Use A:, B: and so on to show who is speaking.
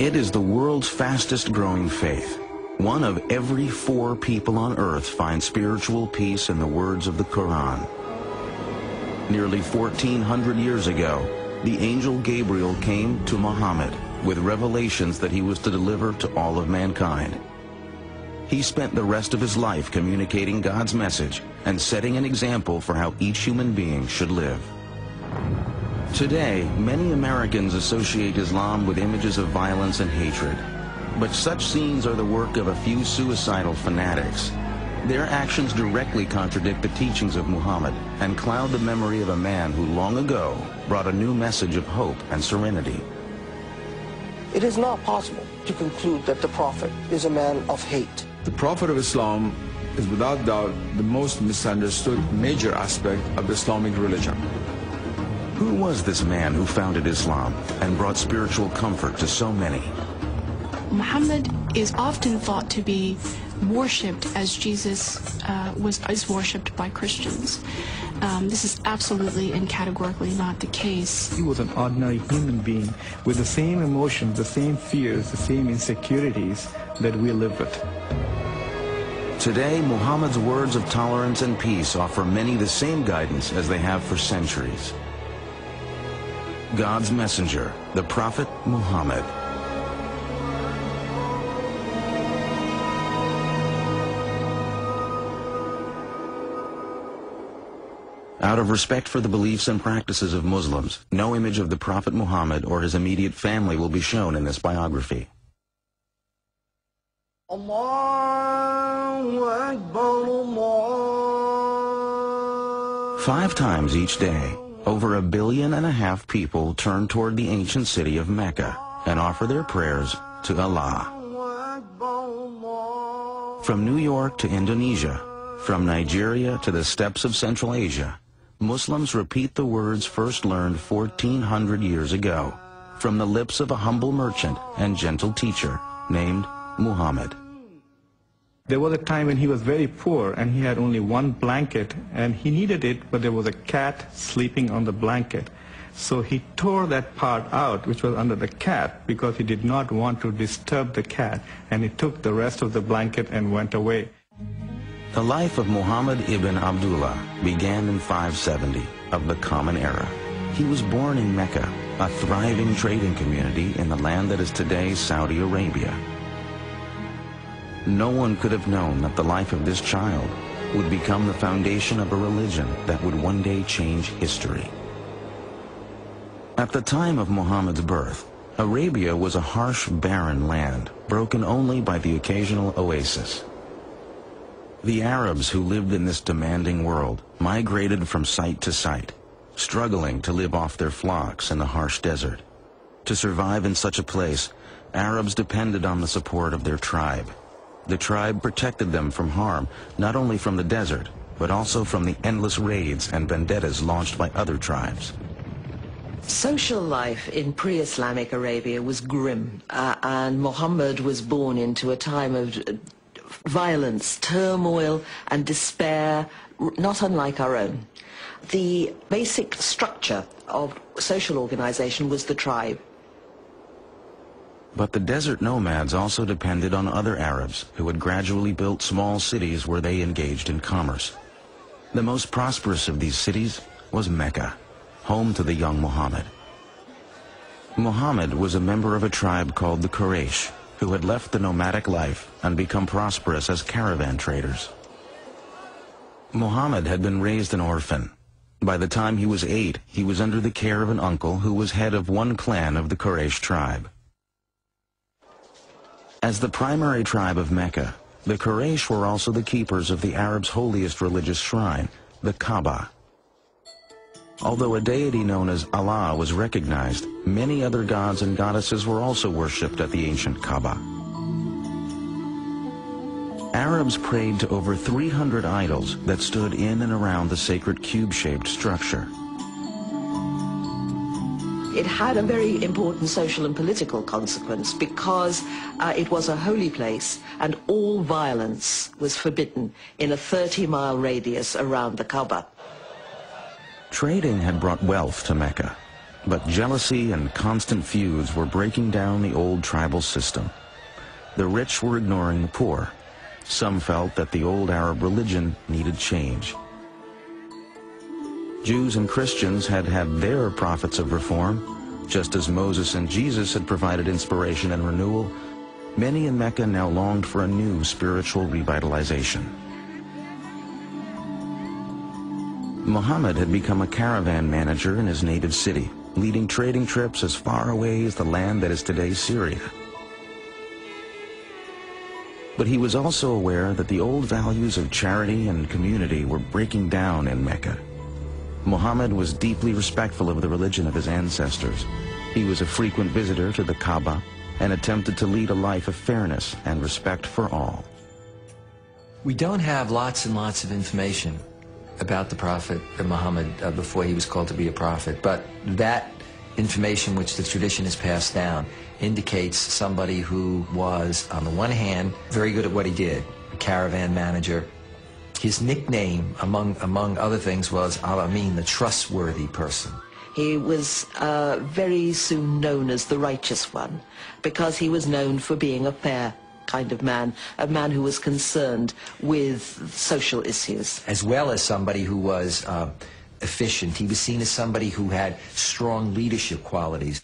A: It is the world's fastest growing faith. 1 of every 4 people on earth find spiritual peace in the words of the Qur'an. Nearly 1400 years ago, the angel Gabriel came to Muhammad with revelations that he was to deliver to all of mankind. He spent the rest of his life communicating God's message and setting an example for how each human being should live. Today, many Americans associate Islam with images of violence and hatred. But such scenes are the work of a few suicidal fanatics. Their actions directly contradict the teachings of Muhammad and cloud the memory of a man who long ago brought a new message of hope and serenity.
B: It is not possible to conclude that the Prophet is a man of hate.
C: The Prophet of Islam is without doubt the most misunderstood major aspect of the Islamic religion.
A: Who was this man who founded Islam and brought spiritual comfort to so many?
D: Muhammad is often thought to be worshipped as Jesus is worshipped by Christians. This is absolutely and categorically not the case.
E: He was an ordinary human being with the same emotions, the same fears, the same insecurities that we live with.
A: Today, Muhammad's words of tolerance and peace offer many the same guidance as they have for centuries. God's messenger, the Prophet Muhammad. Out of respect for the beliefs and practices of Muslims, no image of the Prophet Muhammad or his immediate family will be shown in this biography.
B: Allahu Akbar, Allah.
A: 5 times each day, over 1.5 billion people turn toward the ancient city of Mecca and offer their prayers to Allah. From New York to Indonesia, from Nigeria to the steppes of Central Asia, Muslims repeat the words first learned 1400 years ago from the lips of a humble merchant and gentle teacher named Muhammad.
E: There was a time when he was very poor and he had only 1 blanket and he needed it, but there was a cat sleeping on the blanket. So he tore that part out which was under the cat because he did not want to disturb the cat, and he took the rest of the blanket and went away.
A: The life of Muhammad ibn Abdullah began in 570 of the Common Era. He was born in Mecca, a thriving trading community in the land that is today Saudi Arabia. No one could have known that the life of this child would become the foundation of a religion that would one day change history. At the time of Muhammad's birth, Arabia was a harsh, barren land, broken only by the occasional oasis. The Arabs who lived in this demanding world migrated from site to site, struggling to live off their flocks in the harsh desert. To survive in such a place, Arabs depended on the support of their tribe. The tribe protected them from harm, not only from the desert, but also from the endless raids and vendettas launched by other tribes.
F: Social life in pre-Islamic Arabia was grim, and Muhammad was born into a time of violence, turmoil, and despair, not unlike our own. The basic structure of social organization was the tribe.
A: But the desert nomads also depended on other Arabs who had gradually built small cities where they engaged in commerce. The most prosperous of these cities was Mecca, home to the young Muhammad. Muhammad was a member of a tribe called the Quraysh, who had left the nomadic life and become prosperous as caravan traders. Muhammad had been raised an orphan. By the time he was 8, he was under the care of an uncle who was head of one clan of the Quraysh tribe. As the primary tribe of Mecca, the Quraysh were also the keepers of the Arabs' holiest religious shrine, the Kaaba. Although a deity known as Allah was recognized, many other gods and goddesses were also worshipped at the ancient Kaaba. Arabs prayed to over 300 idols that stood in and around the sacred cube-shaped structure.
F: It had a very important social and political consequence because it was a holy place and all violence was forbidden in a 30-mile radius around the Kaaba.
A: Trading had brought wealth to Mecca. But jealousy and constant feuds were breaking down the old tribal system. The rich were ignoring the poor. Some felt that the old Arab religion needed change. Jews and Christians had had their prophets of reform. Just as Moses and Jesus had provided inspiration and renewal, many in Mecca now longed for a new spiritual revitalization. Muhammad had become a caravan manager in his native city, leading trading trips as far away as the land that is today Syria. But he was also aware that the old values of charity and community were breaking down in Mecca. Muhammad was deeply respectful of the religion of his ancestors. He was a frequent visitor to the Kaaba and attempted to lead a life of fairness and respect for all.
G: We don't have lots and lots of information about the Prophet Muhammad before he was called to be a prophet, but that information which the tradition has passed down indicates somebody who was, on the one hand, very good at what he did, a caravan manager. His nickname, among other things, was Al-Amin, the trustworthy person.
F: He was very soon known as the righteous one, because he was known for being a fair kind of man, a man who was concerned with social issues.
G: As well as somebody who was efficient. He was seen as somebody who had strong leadership qualities.